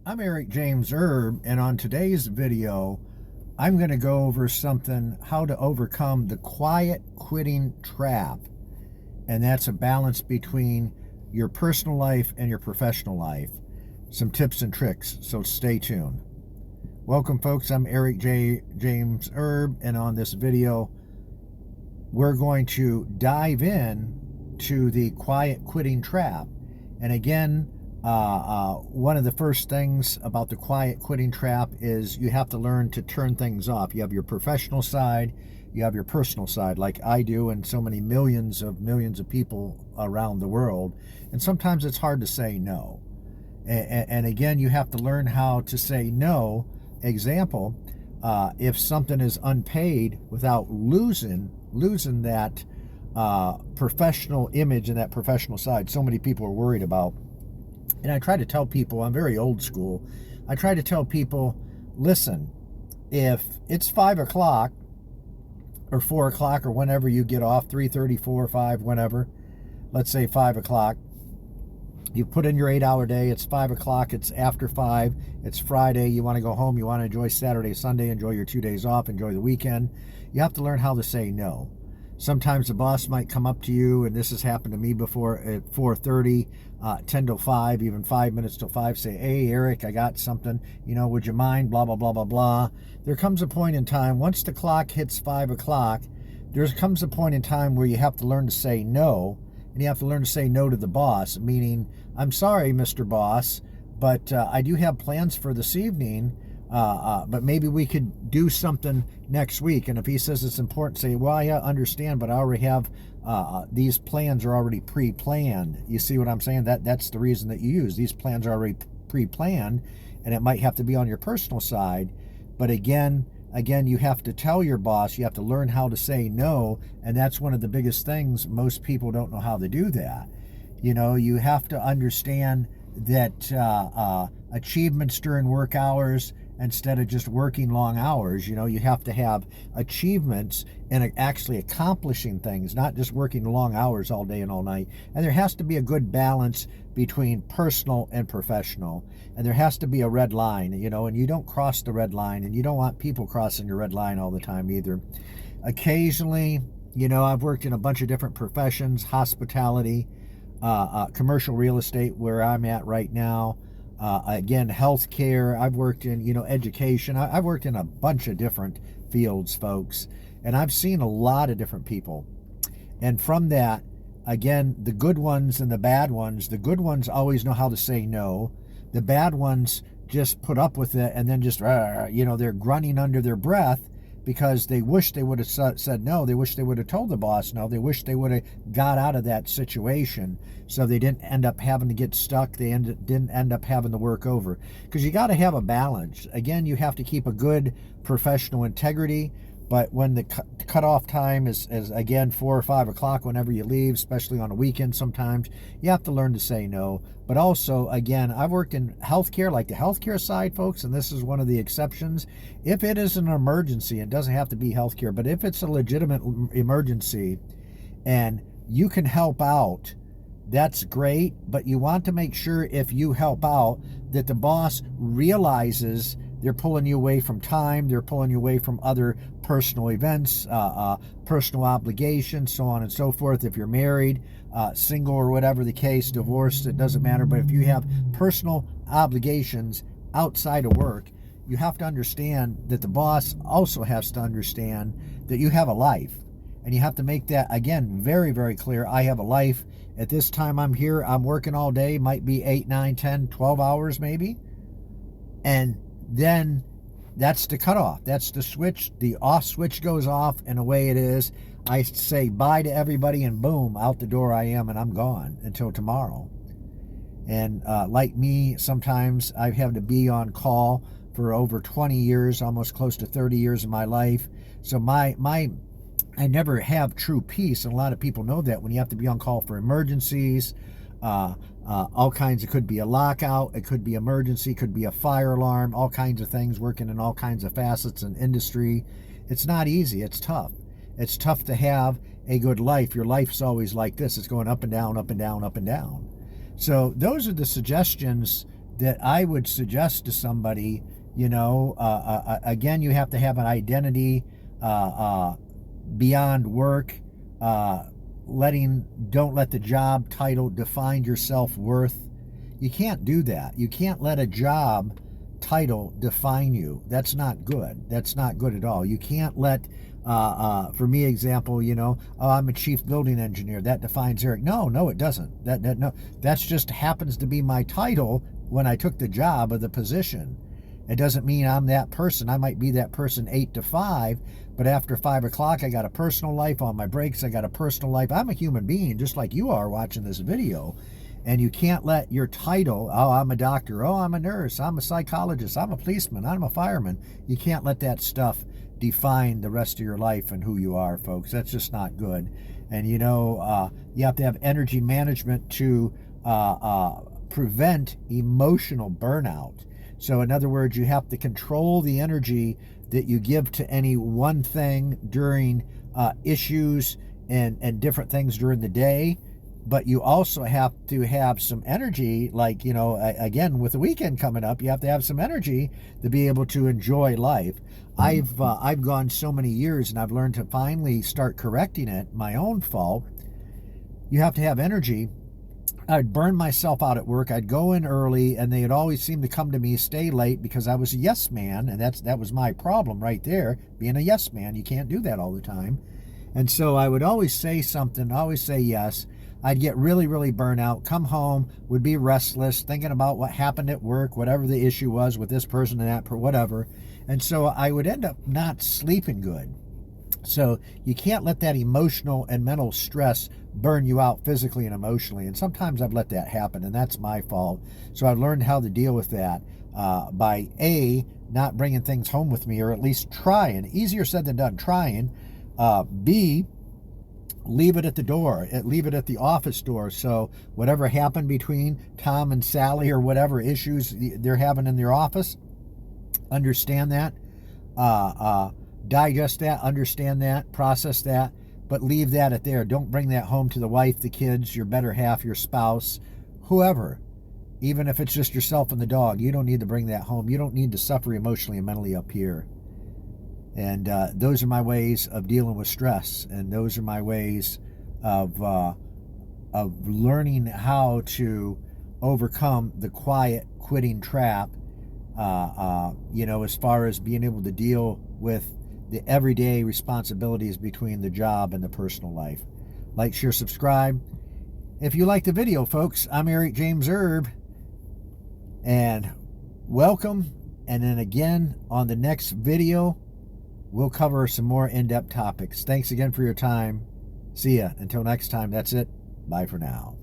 I'm Eric James Erb, and on today's video, I'm going to go over how to overcome the quiet quitting trap. And that's a balance between your personal life and your professional life. Some tips and tricks, so stay tuned. Welcome, folks. I'm Eric James Erb, and on this video, we're going to dive in to the quiet quitting trap. And again, one of the first things about the quiet quitting trap is you have to learn to turn things off. You have your professional side, you have your personal side, like I do, and so many millions of people around the world. And sometimes it's hard to say no. And again, you have to learn how to say no. Example, if something is unpaid without losing that professional image and that professional side so many people are worried about. And I try to tell people, I'm very old school, I try to tell people, listen, if it's 5 o'clock or 4 o'clock or whenever you get off, 3:30, 4, 5, whenever, let's say 5 o'clock, you put in your 8-hour day, it's 5 o'clock, it's after 5, it's Friday, you want to go home, you want to enjoy Saturday, Sunday, enjoy your 2 days off, enjoy the weekend. You have to learn how to say no. Sometimes the boss might come up to you, and this has happened to me before, at 4:30, 10 till 5, even 5 minutes till 5, say, hey, Eric, I got something, would you mind, blah, blah, blah, blah, blah. There comes a point in time, once the clock hits 5 o'clock, there comes a point in time where you have to learn to say no, and you have to learn to say no to the boss, meaning, I'm sorry, Mr. Boss, but I do have plans for this evening, but maybe we could do something next week. And if he says it's important, say, well, I understand, but I already have these plans are already pre-planned. You see what I'm saying? That's the reason that you use these plans are already pre-planned, and it might have to be on your personal side. But again, you have to tell your boss, you have to learn how to say no, and that's one of the biggest things. Most people don't know how to do that. You have to understand that achievements during work hours, instead of just working long hours, you have to have achievements and actually accomplishing things, not just working long hours all day and all night. And there has to be a good balance between personal and professional. And there has to be a red line, and you don't cross the red line, and you don't want people crossing your red line all the time either. Occasionally, I've worked in a bunch of different professions, hospitality, commercial real estate, where I'm at right now. Again, healthcare. I've worked in, education. I've worked in a bunch of different fields, folks, and I've seen a lot of different people. And from that, again, the good ones and the bad ones, the good ones always know how to say no. The bad ones just put up with it, and then just, they're grunting under their breath because they wish they would have said no. They wish they would have told the boss no. They wish they would have got out of that situation so they didn't end up having to get stuck. They didn't end up having to work over. Because you got to have a balance. Again, you have to keep a good professional integrity. But when the cutoff time is again 4 or 5 o'clock, whenever you leave, especially on a weekend sometimes, you have to learn to say no. But also, again, I've worked in healthcare, like the healthcare side, folks, and this is one of the exceptions. If it is an emergency, it doesn't have to be healthcare, but if it's a legitimate emergency and you can help out, that's great. But you want to make sure, if you help out, that the boss realizes they're pulling you away from time, they're pulling you away from other personal events, personal obligations, so on and so forth. If you're married, single, or whatever the case, divorced, it doesn't matter. But if you have personal obligations outside of work, you have to understand that the boss also has to understand that you have a life. And you have to make that, again, very, very clear. I have a life. At this time I'm here, I'm working all day, might be 8, 9, 10, 12 hours maybe. And then that's the cutoff. That's the switch. The off switch goes off, and away it is. I say bye to everybody, and boom, out the door I am, and I'm gone until tomorrow. And like me, sometimes I've had to be on call for over 20 years, almost close to 30 years of my life. So I never have true peace, and a lot of people know that when you have to be on call for emergencies, all kinds. It could be a lockout, it could be emergency, could be a fire alarm, all kinds of things, working in all kinds of facets in industry. It's not easy. It's tough. It's tough to have a good life. Your life's always like this. It's going up and down, up and down, up and down. So those are the suggestions that I would suggest to somebody, you know, again, you have to have an identity beyond work. Don't let the job title define your self-worth. You can't do that. You can't let a job title define you. That's not good. That's not good at all. You can't let, for me, example, you know, oh, I'm a chief building engineer. That defines Eric. No, it doesn't. No, that's just happens to be my title when I took the job or the position. It doesn't mean I'm that person. I might be that person 8 to 5, but after 5 o'clock, I got a personal life. On my breaks, I got a personal life. I'm a human being, just like you are watching this video. And you can't let your title, oh, I'm a doctor, oh, I'm a nurse, I'm a psychologist, I'm a policeman, I'm a fireman. You can't let that stuff define the rest of your life and who you are, folks. That's just not good. And, you know, you have to have energy management to prevent emotional burnout. So in other words, you have to control the energy that you give to any one thing during issues and different things during the day. But you also have to have some energy, like, you know, again, with the weekend coming up, you have to have some energy to be able to enjoy life. I've gone so many years, and I've learned to finally start correcting it, my own fault. You have to have energy. I'd burn myself out at work. I'd go in early, and they'd always seem to come to me, stay late, because I was a yes man, and that was my problem right there, being a yes man. You can't do that all the time. And so I would always say something, always say yes. I'd get really, really burnt out, come home, would be restless, thinking about what happened at work, whatever the issue was with this person and that, whatever. And so I would end up not sleeping good. So you can't let that emotional and mental stress burn you out physically and emotionally. And sometimes I've let that happen, and that's my fault. So I've learned how to deal with that by A, not bringing things home with me, or at least trying. Easier said than done, trying. B, leave it at the door, leave it at the office door. So whatever happened between Tom and Sally, or whatever issues they're having in their office, understand that, digest that, understand that, process that, but leave that at there. Don't bring that home to the wife, the kids, your better half, your spouse, whoever. Even if it's just yourself and the dog, you don't need to bring that home. You don't need to suffer emotionally and mentally up here. And those are my ways of dealing with stress, and those are my ways of learning how to overcome the quiet quitting trap. You know, as far as being able to deal with the everyday responsibilities between the job and the personal life. Like, share, subscribe. If you like the video, folks, I'm Eric James Erb, and welcome. And then again, on the next video, we'll cover some more in-depth topics. Thanks again for your time. See ya. Until next time, that's it. Bye for now.